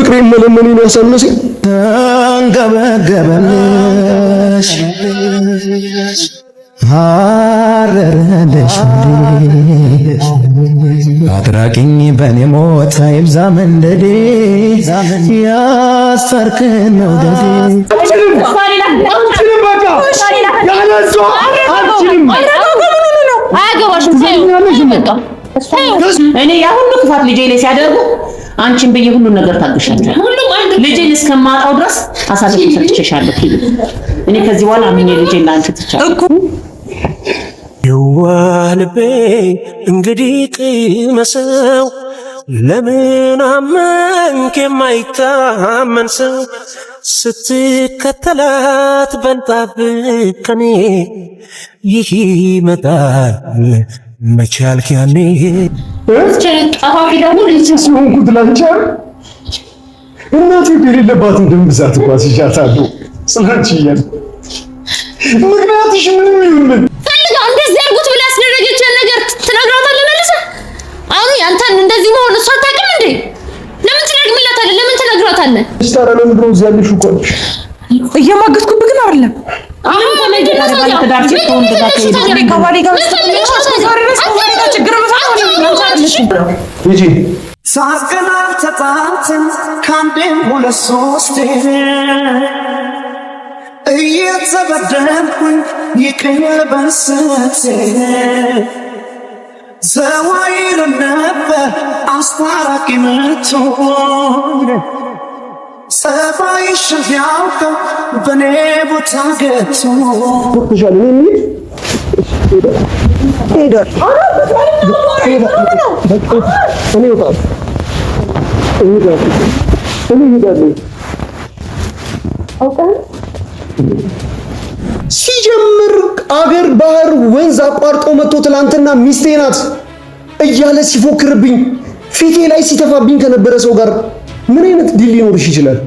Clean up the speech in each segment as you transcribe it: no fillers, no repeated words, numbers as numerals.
ፍቅሬ መለመን ያሳነሰ አንገበገበልሽ አረረልሽ አድራጊኝ በኔ ሞት አይብዛ መንደዴ ያስታርቅን መውደዴ እኔ ያ ሁሉ ክፋት ልጄ ላይ ሲያደርጉ አንቺን በየ ሁሉ ነገር ታግሻለሽ። ልጄን እስከማጣው ድረስ አሳልፌ ሰጥቼሻለሁ። እኔ ከዚህ በኋላ አምኜ ልጄን ላንቺ ትቻለሁ። የዋልቤ እንግዲህ ቅመሰው ለምን አመንክ የማይታመን ሰው ስትከተላት በልጣብህ ከኔ ይህ ይመጣል መቻልክ ያኔ ጠፋፊ ደግሞ ልጅስ ሆንኩት ላንቺ እናቴ የሌለባትን ደም ብዛት እንኳን ሲሻታሉ ስላንቺ እያለ ምክንያትሽ ምንም ይሁን ፈልጋ እንደዚህ አድርጉት ብላ ያስደረገችን ነገር ትነግራታለህ መልሰህ። አሁን ያንተን እንደዚህ መሆን እሷ አታውቅም እንዴ? ለምን ትነግርላታለህ? ለምን ትነግራታለህ? ስታራ ለምን ብሎ እዚህ ያለሽ እኮ እየማገጥኩብህ ግን አይደለም። አሁን ከመጀመሪያ ባለትዳር ሴት ሆን ደጋከ ከባሌ ጋር ችግር ይጂ ሳስገናል ተጣልተን ካንዴም ሁለት ሶስቴ እየተበደልኩኝ ይቅር በስቴ ዘዋይር ነበር አስታራቂ ምትሆን ጸባይሽን ያውቀው በኔ ቦታ ገብቶ ተሻለ ሲጀምር አገር ባህር ወንዝ አቋርጦ መጥቶ ትላንትና ሚስቴ ናት እያለ ሲፎክርብኝ ፊቴ ላይ ሲተፋብኝ ከነበረ ሰው ጋር ምን አይነት ዲል ሊኖርሽ ይችላል?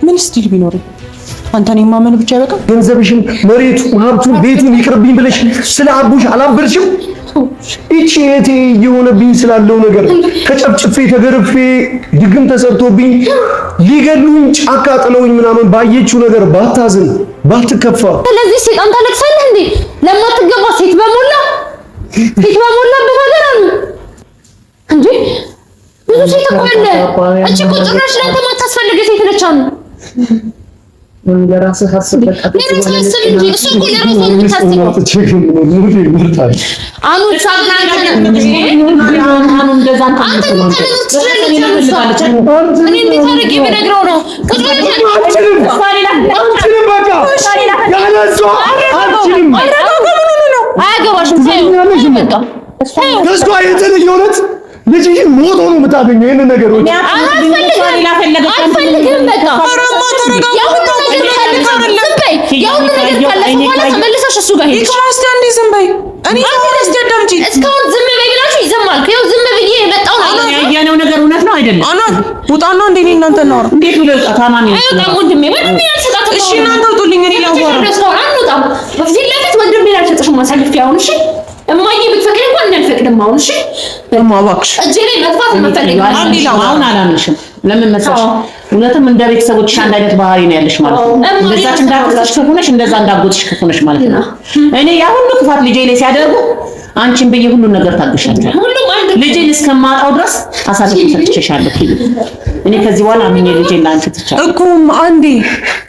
ምን ስቲል ቢኖር አንተን የማመን ብቻ በቃ ገንዘብሽን፣ መሬቱ፣ ሀብቱን፣ ቤቱን ይቅርብኝ ብለሽ ስለ አቡሽ አላበርሽም? እቺ እቴ የሆነብኝ ስላለው ነገር ከጨፍጭፌ ተገርፌ ድግም ተሰርቶብኝ ሊገሉኝ ጫካ ጥለውኝ ምናምን ባየችው ነገር ባታዝን ባትከፋ። ስለዚህ ሴጣን ታለቅሳለህ እንዴ? ለማትገባ ሴት በሞላበት ሀገር አሉ እንዴ? ብዙ ሴት እኮ አለ። እቺ እኮ ጭራሽ ለአንተ ማታስፈልግ ሴት ነች አሉ። ለራስህ ሐሰብ በቃ ለራስህ እንጂ እሱ እኮ ለራስህ የምታስበው አኑ ሳብናጋ አኑ እንደዛ አንተ እኔ እንዴት አድርጌ ብነግረው ነው? አያገባሽም። ከእሷ የተለየ እውነት ልጅሽን ሞቶ ነው የምታገኘው። ይሄንን ነገር ወይ አልፈልግም። በቃ ተመልሰሽ እሱ ጋር ሄድሽ። ዝም በይ። እኔ እስካሁን ዝም በይ ብላችሁ ይዘማል። ይኸው ዝም ብዬ የመጣው ነው። ያየነው ነገር እውነት ነው አይደለም? አናት ውጣና እንዴ እኔ እናንተ እናወራ። እንዴት ብሎ ታማሚ ነው? አይወጣም ወንድሜ። ወንድሜ ያልሰጣት እሺ እናንተ ውጡልኝ። እኔ ላወራ አንወጣም። በፊት ለፊት ወንድሜ ያልሰጥሽም ማሳለፍ ያውን እሺ እማዬ ብትፈቅድ እንኳን እንዳልፈቅድም አሁን እሺ እማባክሽ እጄ ላይ መጥፋት የምፈልገው አሁን አላምንሽም። ለምን መሰለሽ? እውነትም እንደ ቤተሰቦችሽ አንድ አይነት ባህሪ ነው ያለሽ ማለት ነው። እንደዛች እንዳጎትሽ ክፉ ነሽ፣ እንደዛ እንዳጎትሽ ክፉ ነሽ ማለት ነው። እኔ ያ ሁሉ ክፋት ልጄ ላይ ሲያደርጉ አንቺን በየ ሁሉ ነገር ታግሻለሽ። ልጄን እስከማጣው ድረስ አሳልፌ ሰጥቼሻለሁ። እኔ ከዚህ በኋላ አምኜ ልጄን ላንቺ ትቻለሁ እኮ አንዴ።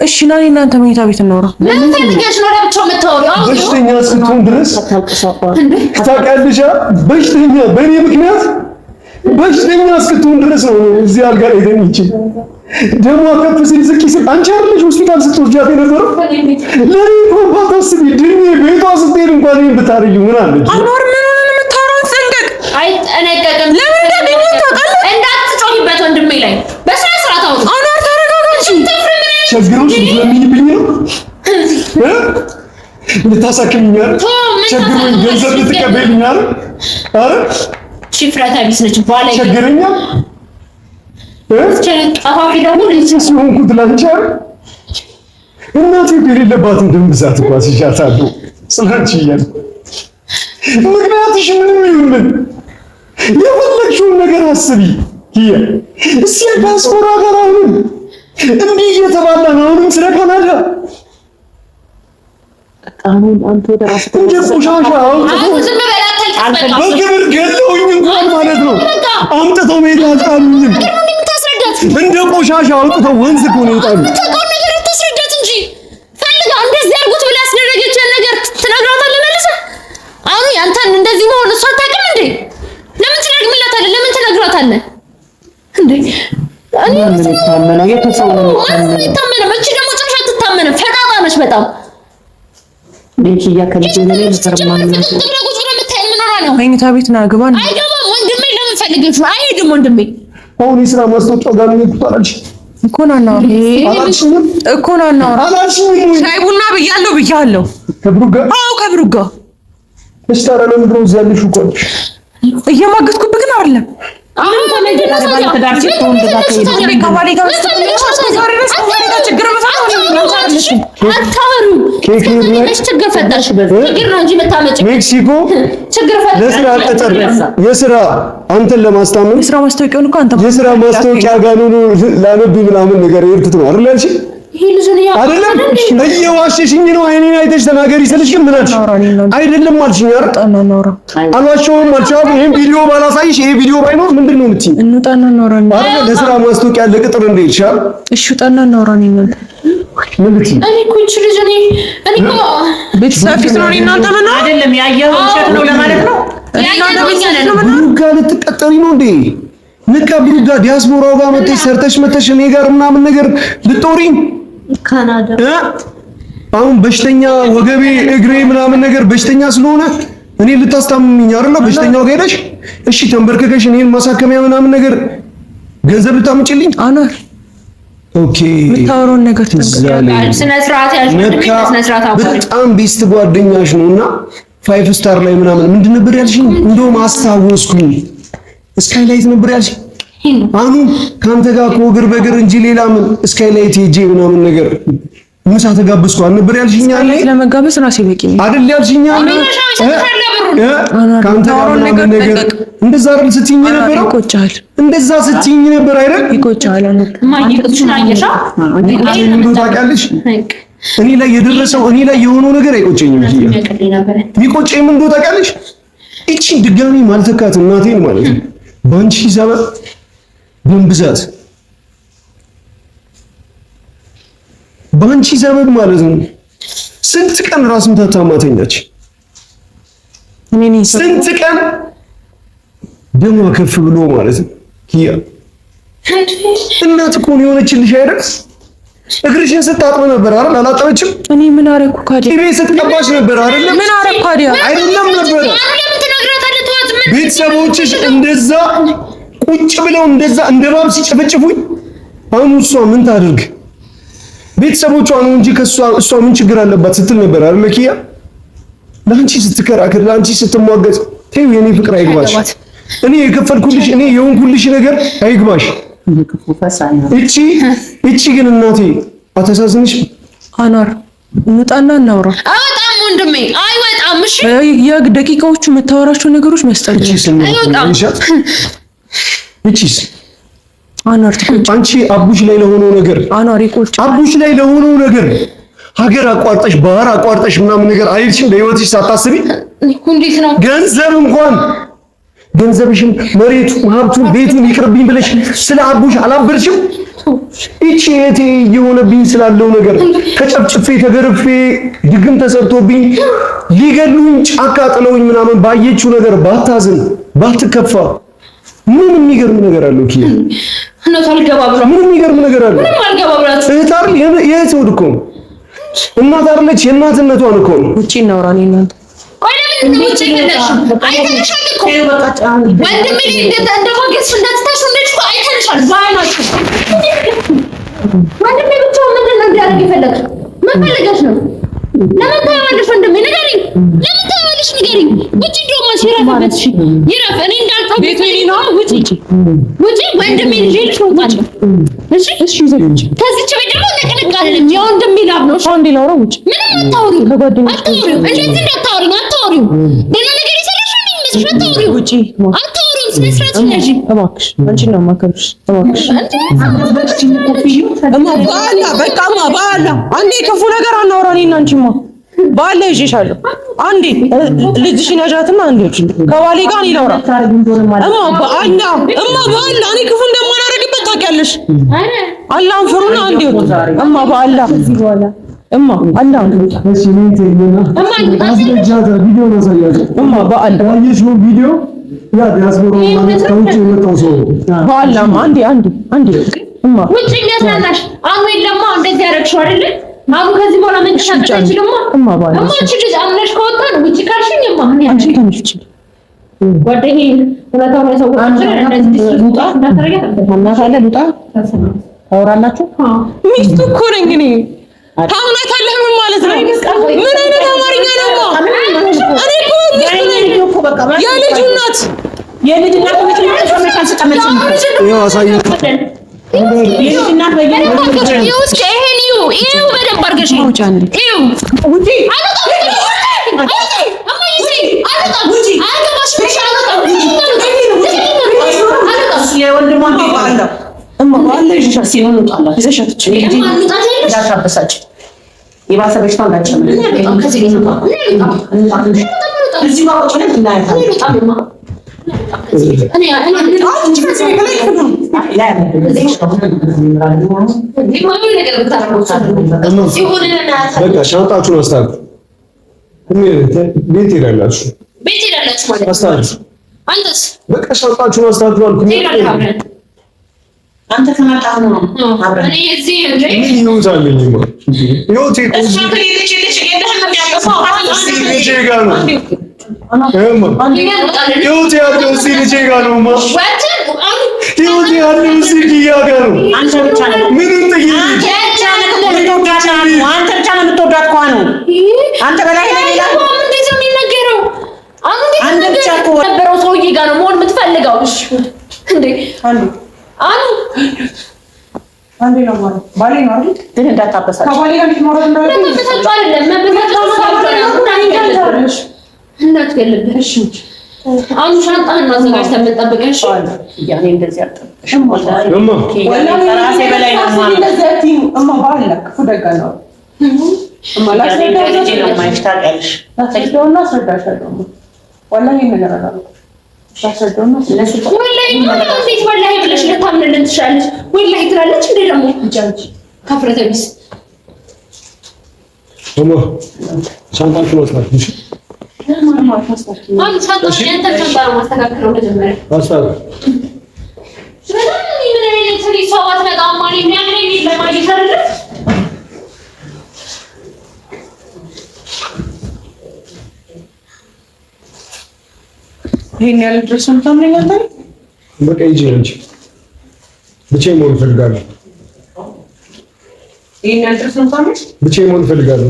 እሺ ና እናንተ መኝታ ቤት እናወራ። ምን ፈልገሽ ነው ለብቻው የምታወሪው? በሽተኛ ስትሆን ድረስ ታውቂያለሽ። በሽተኛ በእኔ ምክንያት በሽተኛ እስክትሆን ድረስ ነው እዚህ አልጋ ላይ ተኝቼ ደሞ ከፍ ሲል ዝቅ ሲል አንቺ አይደለሽ ሆስፒታል ስትወስጃት የነበረው? ለኔ እንኳን ባታስቢ ድኜ ቤቷ ስትሄድ እንኳን ይሄን ብታረጊው ምን አለች? አንዋር ምን ሆነ የምታወራው? ጠንቀቅ። አይጠነቀቅም። ለምን እንደሚሞት ታውቃለህ? እንዳትጮሂበት ወንድሜ ላይ በስነ ስርዓት አውሩ። አንዋር ተረጋጋ እንጂ። ቸግሮሽ ልትለምኝብኝ ነው? ልታሳክሚኝ አይደል? ቸግሮኝ ገንዘብ ልትቀበይልኝ አይደል? አረ ሽፍረታ ቢስ ነች ባለ ቸግረኛ ጠፋፊ ደግሞ ልጅስ ሆንኩት ላንቺ አይደል? እናቴ የሌለባትን ደም ብዛት እንኳን ሲሻታሉ ስላንቺ እያለ ምክንያትሽ ምንም ይሁን የፈለግሽውን ነገር አስቢ። እስኪ ዲያስፖራ ጋር አሁንም እንዲህ እየተባለ ነው። አሁንም ስለ ካናዳ አሁን አንተ ወደ ራስህ እንደ ቆሻሻ በግብር ገለውኝ እንኳን ማለት ነው አምጥተው ሜዳ ጣሉኝ። እንደ ቆሻሻ አውጥተው ወንዝ እኮ ነው የጣሉኝ። ነገር ተስረዳት እንጂ ፈልጋ እንደዚህ አድርጉት ብላ ያስደረገችን ነገር ትነግራታለህ መልሰህ። አሁን ያንተን እንደዚህ መሆን እሷ አታውቅም እንዴ? ለምን ትነግርላታለህ? ለምን ትነግራታለህ እንዴ? እኔ ታመነው የተሰው ነው ታመነው። እቺ ደግሞ ጭራሽ አትታመንም። ፈጣጣ ነች በጣም ለኪያ ከልጅ ነው ለተርማን ነው። መኝታ ቤት ና ግባ። አይገባም ወንድሜ። ለምን ፈልገሽ ነው? አይሄድም ወንድሜ። አሁን የስራ ማስታወቂያው ጋር ነው ይቁጣላልሽ እኮ ና ነው እኮ ና ነው ሻይ ቡና ብያለሁ። ከብሩክ ጋር አዎ ከብሩክ ጋር እስታራ ነው ምድሮ ዘልሹ እኮ እየማገጥኩብህ ግን አይደለም። አሁን ተመጀለ ትዳር ሲሆን ከባሌ ጋር ችግር ችግር ፈጠርሽ። ችግር ነው እንጂ መታመጭ ሜክሲኮ ችግር ፈጠርሽ። ለስራ ቅጥር የስራ አንተን ለማስታመም የስራ ማስታወቂያውን እኮ አንተ የስራ ማስታወቂያ ጋር ነው ላነብ ምናምን ነገር የሄድኩት ነው አይደል ያልሽኝ? ይሄ ልጅ ነው አይደለም እየዋሸሽኝ ነው። አይኔን አይተሽ ተናገሪ ስልሽ ግን ምን አልሽ? አይደለም አልሽኝ አይደል? አልዋሸሁም አልቻልኩም። ይሄን ቪዲዮ ባላሳይሽ ይሄ ቪዲዮ ባይኖር ምንድን ነው የምትይኝ? እንውጣና እናውራን አይደል? ለስራ ማስታወቂያ ለቅጥር እንደይልሻል። እሺ ውጣና እናውራን ይላል። ምን ልትይ? እኔ እኮ እቺ ልጅ እኔ እኮ ቤተሰብ ፊት ነው እናንተ ምን አይደለም ያየው ውሸት ነው ለማለት ነው። ብሩክ ጋር ልትቀጠሪ ነው እንዴ? ንካ ብሩክ ጋር ዲያስፖራው ጋር መጥተሽ ሰርተሽ መተሽ እኔ ጋር ምናምን ነገር ልትጦሪኝ ካናዳ አሁን በሽተኛ ወገቤ እግሬ ምናምን ነገር በሽተኛ ስለሆነ እኔ ልታስታምሚኝ አይደል? በሽተኛው ጋር ሄደሽ እሺ ተንበርከከሽ እኔን ማሳከሚያ ምናምን ነገር ገንዘብ ልታምጪልኝ አናር ኦኬ የምታወራውን ነገር ትንገራለህ። ስነ ስርዓት በጣም ቤስት ጓደኛሽ ነውና 5 ስታር ላይ ምናምን ምንድን ነበር ያልሽኝ? እንደውም አስታወስኩኝ። ስካይላይት ነበር ያልሽኝ። አሁን ካንተ ጋር እግር በእግር እንጂ ሌላ ምን ስካይላይት ሄጄ ምናምን ነገር ምሳ ተጋብዝኩ አልነበር ያልሽኝ? አለ ለመጋበዝ ራሴ በቂ ነኝ አይደል ያልሽኝ? አለ ካንተ ጋር ምናምን ነገር እንደዛ አይደል ስትይኝ ነበር? ይቆጫል። እንደዛ ስትይኝ ነበር አይደል? ይቆጫል። ማይቅጥሽና አየሻ ምን ታውቂያለሽ? እኔ ላይ የደረሰው እኔ ላይ የሆነው ነገር አይቆጨኝም። ይቆጨኝ ምን እንደው ታውቂያለሽ? እቺ ድጋሚ ማልተካት እናቴን ማለት ነው ባንቺ ሰበብ ብዛት ባንቺ ሰበብ ማለት ነው ስንት ቀን ራስ ምታት ታማተኛች። ስንት ቀን ደሟ ከፍ ብሎ ማለት ነው። ኪያ እናት እኮ ነው የሆነችልሽ አይደል? እግርሽን ስታጥብ ነበር አይደል? አላጠበችም? እኔ ምን አረኩ ካዲያ? ቅቤ ስትቀባሽ ነበር አይደል? ምን አረኩ ካዲያ? አይደለም ነበር። ቤተሰቦችሽ እንደዛ ቁጭ ብለው እንደዛ እንደባብ ሲጨፈጭፉኝ አሁን እሷ ምን ታድርግ? ቤተሰቦቿ ነው እንጂ እሷ ምን ችግር አለባት ስትል ነበር አይደል? ኪያ ለአንቺ ስትከራከር ለአንቺ ስትሟገት ተይው፣ የኔ ፍቅር አይግባሽ። እኔ የከፈልኩልሽ እኔ የሆንኩልሽ ነገር አይግባሽ። እቺ ግን እናቴ አተሳዝንሽ። አኗር እንውጣና እናውራ። አወጣም ወንድሜ አይወጣም። እሺ የደቂቃዎቹ የምታወራቸው ነገሮች መስጠት እቺስ አኗር አንቺ አቡሽ ላይ ለሆነው ነገር አኗር ይቆጭ አቡሽ ላይ ለሆነው ነገር ሀገር አቋርጠሽ ባህር አቋርጠሽ ምናምን ነገር አይልሽም? ለህይወትሽ ሳታስቢ እንዴት ነው ገንዘብ እንኳን ገንዘብሽን መሬቱ ሀብቱን ቤቱን ይቅርብኝ ብለሽ ስለ አቡሽ አላበርሽም? እቺ እቴ የሆነብኝ ስላለው ነገር ተጨፍጭፌ ተገርፌ ድግም ተሰርቶብኝ ሊገሉኝ ጫካ ጥለውኝ ምናምን ባየችው ነገር ባታዝን ባትከፋ ምን የሚገርም ነገር አለው? ኪያ ነው ታልገባ ብሎ ምን የሚገርም ነገር አለው? ምንም አልገባ ብላችሁ እህት አይደል የእህት ወድ እኮ እናት አይደለች? የእናትነቷን እኮ ነው። ውጪ እናውራ ነው እናንተ ቆይ ለምን ነው ውጪ ከለሽ አይተንሻል እኮ ወንድሜ እንደማገስ እንደተታሽ እንደሽ እኮ አይተንሻል ባይናችሁ ወንድሜ ብቻው ምንድን ነው እንዲያደርግ የፈለግሽ? ምን ፈልገሽ ነው? ለምን ታያለሽ? ወንድሜ ንገሪኝ። ለምን ታያለሽ? ንገሪኝ። ውጪ ደግሞ ሲራፈበት እሺ ይራፍ። እኔ እንዳልከው ቤቱ ነው። ውጪ ውጪ። ወንድሜ ልጅ ልጅ ነው ታጭ እሺ እሺ ዘልጭ ከዚች ቤት ደግሞ ነቅነቅ አይደለም። የወንድሜ ላብ ነው። እሺ አንዴ ላውራ። ውጪ ምንም አታውሪ። አታውሪ። እንደዚህ እንዳታውሪ አታውሪ። ሌላ ነገር ይሰራሽ እንዴ? በስነ ስርዓት ውጪ አታውሪም። ስነ ስርዓት ነጂ እባክሽ አንቺ ነው ማከብሽ እባክሽ እማ ባላ በቃ እማ ባላ አንዴ ክፉ ነገር አናወራ እኔና አንቺማ ባላ ይዤሻለሁ አንዴ ልጅሽን ያዣትና አንዴ ከባሌ ጋር እኔ ላውራ እማ ባላ እኔ ክፉ እንደማላደርግበት ታውቂያለሽ አላህን ፍሩና አንዴ እማ ባላ እማ አላህን እሺ ምን ትይኝና አስገጃታ ቪዲዮ ነው ሳያችሁ እማ ባላ ያየሽው ቪዲዮ ያ ዲያስፖራ ማለት ከውጭ የመጣው ሰው ባላ አንዴ እማ ውጪ እንደታናሽ አሁን ለማ እንደዚህ ያደርግሽው አይደል አሁን ከዚህ በኋላ መንቀሳቀስ አይችልም እማ ባላ እማ እቺ ልጅ አምነሽ ከወጣን ውጪ ካልሽኝ እማ አንቺ ተነሽ ጓደኛዬ ሁለታው ነው ሰው እንደዚህ ሉጣ እንዳታረጋት እናታለ ሉጣ ታወራላችሁ ሚስቱ እኮ ነኝ እኔ ታውናታለህ ምን ማለት ነው ምን አይነት አማርኛ ነው እኔ እኮ ሚስቱ ነኝ የልጁ እናት የልጅ እናት ተመልካች ተቀመጭ ይሄው አሳየኝ የልጅ እናት በየነ ይውስከ ይሄን ይው በደንብ አድርገሽ ይው ውጪ በቃ ሻንጣችሁን አስታጥቁ ቤት ሄዳላችሁ ማለት አስታጥቁ አንተስ በቃ ሻንጣችሁን አስታጥቁ አልኩኝ አንተ ከመጣህ ነው አብረን እኔ እዚህ እንጂ ምን ይውዛልኝ ማለት ይውት እሱ ከሌለች የለህም የሚያቀፋው ልጄ ጋር ነው ይውት ያለው እዚህ ልጄ ጋር ነው ይውት ያለው እዚህ ጊያ ጋር ነው አንተ ብቻ ነህ ምንም ጥይት አንተ ብቻ ነው የምትወዳት እኮ ነው አንተ በላይ ሌላ እንዴት ነው የሚነገረው አንተ ብቻ እኮ ነበረው ሰውዬ ጋር ነው መሆን የምትፈልገው እሺ እንዴ አንዴ ነው ማለት ባሌ ነው አይደል ግን እንዳታበሳጭ ከባሌ ጋር ልትኖር መበሳጫ አይደለም መበሳጫ እንዳትገልብሽ አሁን ሻንጣህን ማዘጋጅተን የምንጠብቅሽ ያኔ እንደዚህ አልጠብቅሽም እማ ራሴ በላይ ነው ማለት እማ ባላ ክፉ ደጋ ነው እማ ያኔ ነው ማይሽ ታውቂያለሽ ታስረዳውና አስረዳሻለሁ ወላሂ ነገር አላልኩም ታስረዳውና ወላሂ ብለሽ ልታምንልን ትችላለች ወላሂ ትላለች እንዴ ደግሞ ከፍረተ ቢስ እማ ሻንጣችሁን አስታጥቁ አሁን ሻንጣውን ያንተ ሻንጣ ነው ማስተካከለው መጀመሪያ አስታጥቁ ስለዚህ ምን አይነት ሰው አትመጣም ማለት ነው ያኔ ለማለት አይደል ይሄን ያለ ድረስ ነው ታምነኛለህ በቃ ሂጂ እንጂ ብቻዬን መሆን እፈልጋለሁ ይሄን ያለ ድረስ ነው ታምነኝ ብቻዬን መሆን እፈልጋለሁ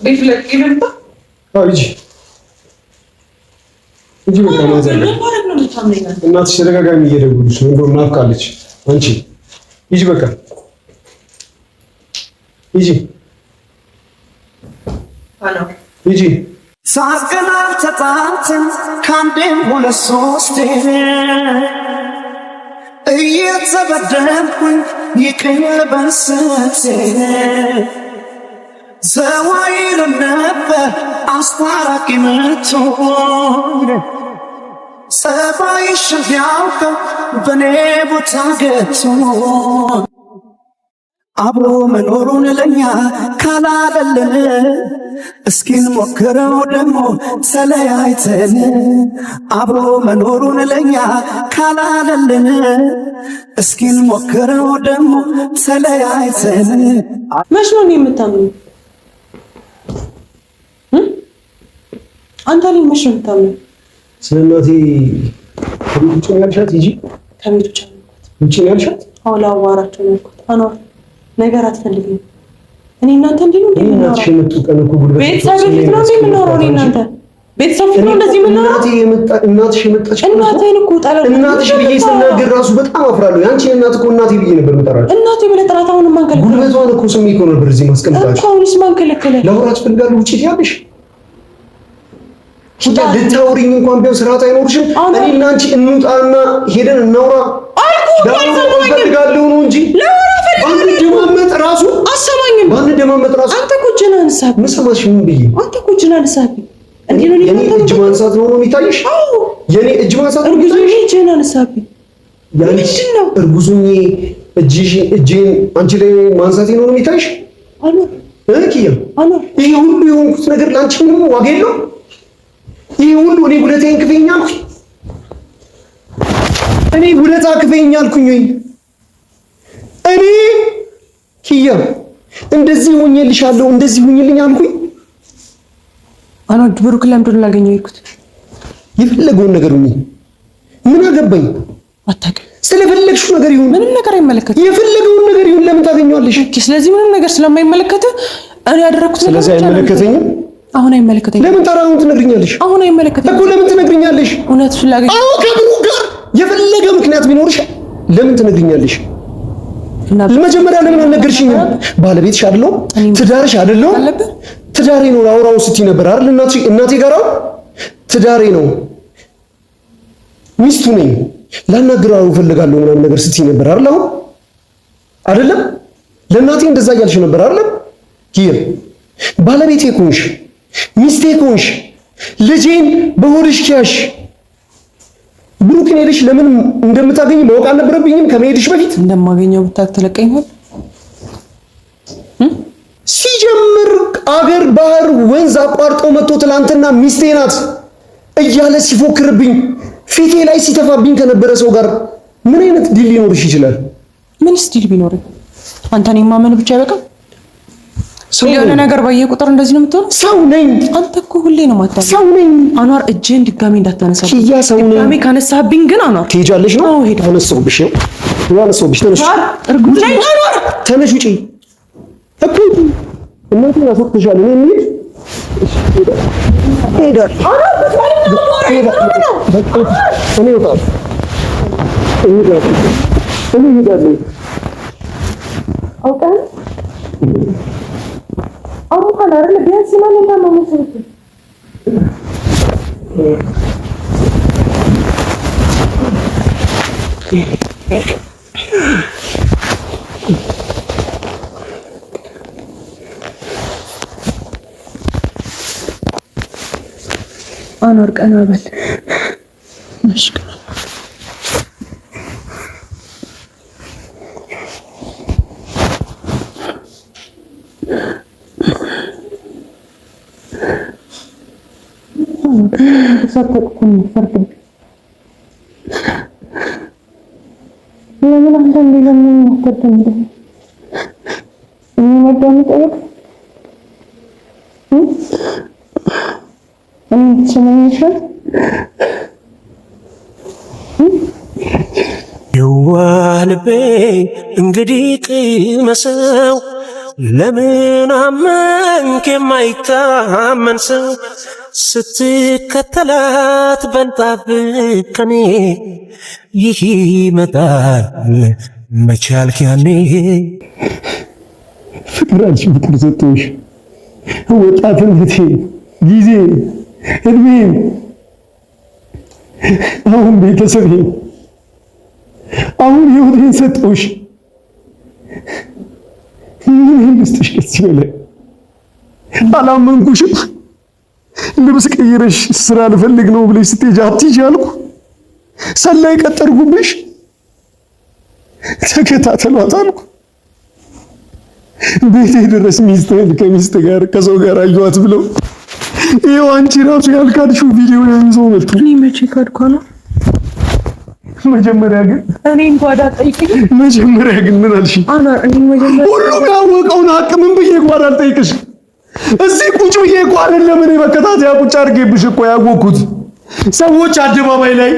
ቤት ለቅ ይልባ ሂጂ በቃ ማዘር እናትሽ ተደጋጋሚ እየደወለች ነው እንደውም ናፍቃለች አንቺ ሂጂ በቃ ሂጂ ሳቅናል ተጣልተን ከአንዴም ሁለት ሶስቴ እየተበደልኩኝ ይቅር በስንቴ ዘዋይር ነበር አስታራቂ ምትሆን ጸባይሽን ቢያውቀው በኔ ቦታ ገብቶ አብሮ መኖሩን ለኛ ካላለልን እስኪን ሞክረው ደግሞ ተለያይተን አብሮ መኖሩን ለኛ ካላለልን እስኪን ሞክረው ደግሞ ተለያይተን መች ነው የምታምነው አንተ ላይ መች ነው የምታምነው ስለ እናቴ ከቤት ውጭ ያልሻት ሂጂ ከቤት ውጭ ያልሻት አውላ አዋራቸው ነው ያልኩት አኗር ነገር አትፈልግም እኔ እናንተ እንዴ ነው እናትሽ የመጡ ቀን እኮ ጉልበት ቤተሰብ ፊት ነው እንዴ የምኖረው እኔ እናንተ ቤተሰብ ፊት ነው እንደዚህ የምኖረው እናትሽ የመጣች እናቴን እኮ ጠላል እናትሽ ብዬ ስናገር ራሱ በጣም አፍራለሁ ያንቺ እናት እኮ እናቴ ብዬ ነበር የምጠራቸው እናቴ ብለህ ጥራት አሁን ማን ከለከለ ጉልበቷን እኮ ስሜ እኮ ነበር እዚህ ማስቀምጣችሁ እኮ አሁንስ ማን ከለከለ ለወራት ፈልጋለሁ ውጪ ትያለሽ ልታውሪኝ እንኳን ቢሆን ስርዓት አይኖርሽም። እኔና አንቺ እንውጣና ሄደን እናውራ ፈልጋለሁ ነው እንጂ ባንደማመጥ ራሱ አሰማኝም። ባንደማመጥ ራሱ አንተ እኮ እጅህን አንሳብኝ። ምሰማሽ ምን ብዬ አንተ እኮ እጅህን አንሳብኝ። የኔ እጅ ማንሳት ነው የሚታይሽ? የኔ እጅ ማንሳት ነው የሚታይሽ? እጅህን አንሳብኝ። ያንቺ እርጉዙኝ እጄን አንቺ ላይ ማንሳት ነው የሚታይሽ? ኪያ ይሄ ሁሉ የሆንኩት ነገር ለአንቺ ምንም ዋጋ የለውም? ይሄ ሁሉ እኔ ውለታዬን ክፈኝ አልኩኝ? እኔ ውለታ ክፈኝ አልኩኝ ወይ? እኔ ኪያ እንደዚህ ሆኜልሻለሁ እንደዚህ ሆኜልኝ አልኩኝ? ብሩክ ለምንድን ነው ላገኘው የሄድኩት? የፈለገውን ነገር ምን አገባኝ? አታውቅም። ስለፈለግሽው ነገር ይሁን ምንም ነገር አይመለከትም። የፈለገውን ነገር ይሁን ለምን ታገኘዋለሽ? ስለዚህ ምንም ነገር ስለማይመለከት እኔ ያደረኩት ነገር ስለዚህ አይመለከተኝም። አሁን አይመለከተኝም። ለምን ታራውን ትነግሪኛለሽ? አሁን አይመለከተኝም እኮ ለምን ትነግሪኛለሽ? እውነቱን ላገኝ ከብሩክ ጋር የፈለገ ምክንያት ቢኖርሽ ለምን ትነግሪኛለሽ? መጀመሪያ ለምን አልነገርሽኝም? ባለቤትሽ አይደለሁ? ትዳርሽ አይደለሁ? ትዳሬ ነው አውራው ስትይ ነበር አይደል? እናቴ ጋር ትዳሬ ነው ሚስቱ ነኝ ላናግረው ፈልጋለሁ ምናምን ነገር ስትይ ነበር አይደል? አሁን አይደለም ለእናቴ እንደዛ እያልሽ ነበር አይደል? ይሄ ባለቤቴ ኮንሽ ሚስቴ ኮንሽ ልጄን በሆድሽ ኪያሽ ብሩክን ሄደሽ ለምን እንደምታገኝ ማወቅ አልነበረብኝም? ከመሄድሽ በፊት እንደማገኘው ብታክ ተለቀኝው። ሲጀምር አገር ባህር ወንዝ አቋርጦ መጥቶ ትላንትና ሚስቴ ናት እያለ ሲፎክርብኝ ፊቴ ላይ ሲተፋብኝ ከነበረ ሰው ጋር ምን አይነት ዲል ሊኖርሽ ይችላል? ምን ስቲል ቢኖር አንተን የማመን ብቻ አይበቃም? የሆነ ነገር ባየ ቁጥር እንደዚህ ነው የምትሆነው? ሰው ነኝ። አንተ እኮ ሁሌ ነው ማታውቀው። ሰው ነኝ። አኗር እጅህን ድጋሚ እንዳታነሳ። ኪያ ሰው ነኝ። ድጋሚ ካነሳብኝ ግን አኗር ትሄጃለሽ ነው? አዎ ሄድ። አነሳሁብሽ ነው ያነሳሁብሽ። ተነሽ እርጉዝ ነኝ አኗር። ተነሽ ውጪ እኮ እናቴ ያስወጥሻል። እኔ ምን ሄዳል አኗር እኔ ወጣ እኔ ሄዳለሁ አውቀህ አሙካን አይደል ቢያንስ ማን እንደማመን ሰው አኗር ቀና በል እሺ ለምን አንዳንዴ ለምን ማስተደምደ መዳምጠው ሰማኝሻል የዋልቤ እንግዲህ ቅመሰው ለምን አመንክ የማይታመን ሰው ስትከተላት በልጣብህ ከኔ ይህ ይመጣል መቻልክ ያኔ ፍቅራች ፍቅር ሰጥቶሽ ወጣትነቴ ጊዜ እድሜ አሁን ቤተሰቤ አሁን ህይወቴን ሰጥቶሽ ምን ልስጥሽ? ከዚህ በላይ አላመንኩሽም። ልብስ ቀይረሽ ስራ ልፈልግ ነው ብለሽ ስትሄጂ አትሂጂ አልኩ። ሰላይ ቀጠርኩብሽ። ተከታተሏት አልኩ። ቤቴ ድረስ ሚስትህን ከሚስት ጋር ከሰው ጋር አየኋት ብለው ይኸው አንቺ ራሱ ያልካድሽው ቪዲዮ ይዘው መጡ። እኔ መቼ ካድኳ ነው? መጀመሪያ ግን እኔን ጓዳ ጠይቅኝ። መጀመሪያ ግን ምን አልሽ? አኗር እኔ መጀመሪያ ሁሉም ያወቀውን ሀቅ ምን ብዬ ጓዳ አልጠይቅሽ? እዚህ ቁጭ ብዬ እኮ አይደለም እኔ መከታተያ ቁጭ አድርጌብሽ እኮ ያወቅሁት። ሰዎች አደባባይ ላይ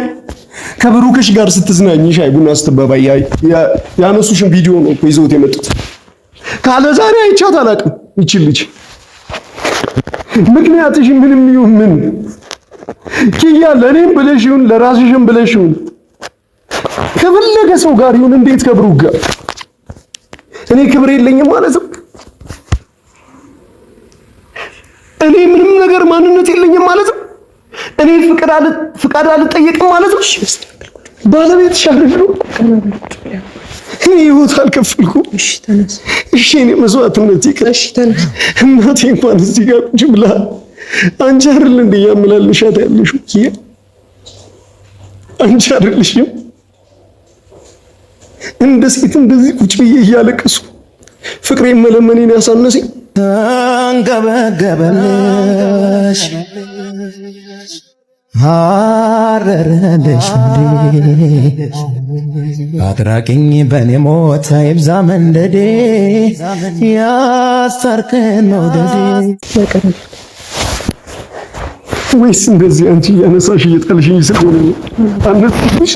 ከብሩክሽ ጋር ስትዝናኝ ሻይ ቡና ስትባባይ ያነሱሽን ቪዲዮ ነው እኮ ይዘውት የመጡት። ካለ ዛሬ አይቻት አላውቅም ይችል ልጅ። ምክንያትሽ ምንም ይሁን ምን ኪያ ለኔም ብለሽ ይሁን ለራስሽም ብለሽ ይሁን ከፈለገ ሰው ጋር ይሁን እንዴት ከብሩክ ጋር እኔ ክብር የለኝም ማለት ነው? እኔ ምንም ነገር ማንነት የለኝም ማለት ነው? እኔ ፍቃድ አልጠየቅም ማለት ነው። ባለቤትሽ አይደለሁ። እኔ ህይወት አልከፈልኩም። እሺ ተነስ። እሺ እኔ መስዋዕትነት ይቅር። እሺ ተነስ። እናቴ እንኳን እዚህ ጋር ቁጭ ብላ አንቺ አይደል እንደ ያመላልሻት ያለሽው አንቺ አይደልሽም እንደ ሴት እንደዚህ ቁጭ ብዬ እያለቀሱ ፍቅሬን መለመኔን ያሳነሰኝ አንገበገበልሽ አረረልሽ አትራቂኝ በኔ ሞት አይብዛ መንደዴ ያስታርቀን መውደዴ ወይስ እንደዚህ አንቺ ያነሳሽ እየጣልሽኝ ስለሆነ አንተሽ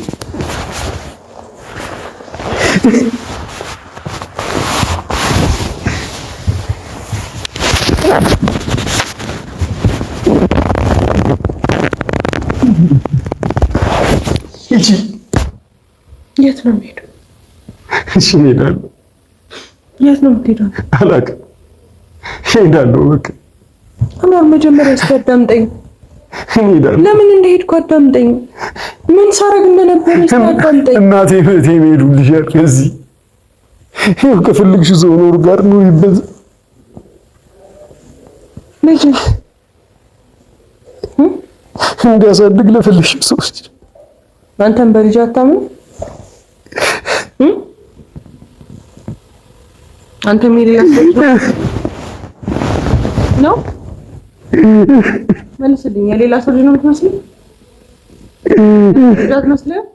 የት ነው የምሄደው? እሺ እሄዳለሁ። የት ነው የምትሄደው? አላውቅም። እሄዳለሁ በቃ። አማር መጀመሪያ እስኪ አዳምጠኝ። እሄዳለሁ። ለምን እንደሄድኩ አዳምጠኝ። ምን ሳረግ እንደነበር እስኪ አዳምጠኝ። እናቴ እህቴ ሄዱልሻል። ከዚህ ይኸው ከፈለግሽ ሰው ኖር ጋር ነው ይበዝ ልጅ እንዲያሳድግ ለፈለግሽ ሰው አንተም በልጅ አታምንም? አንተም የሌላ ሰው ነው? መልስልኝ። የሌላ ሰው ልጅ ነው የምትመስለው? ልጅ አትመስልም?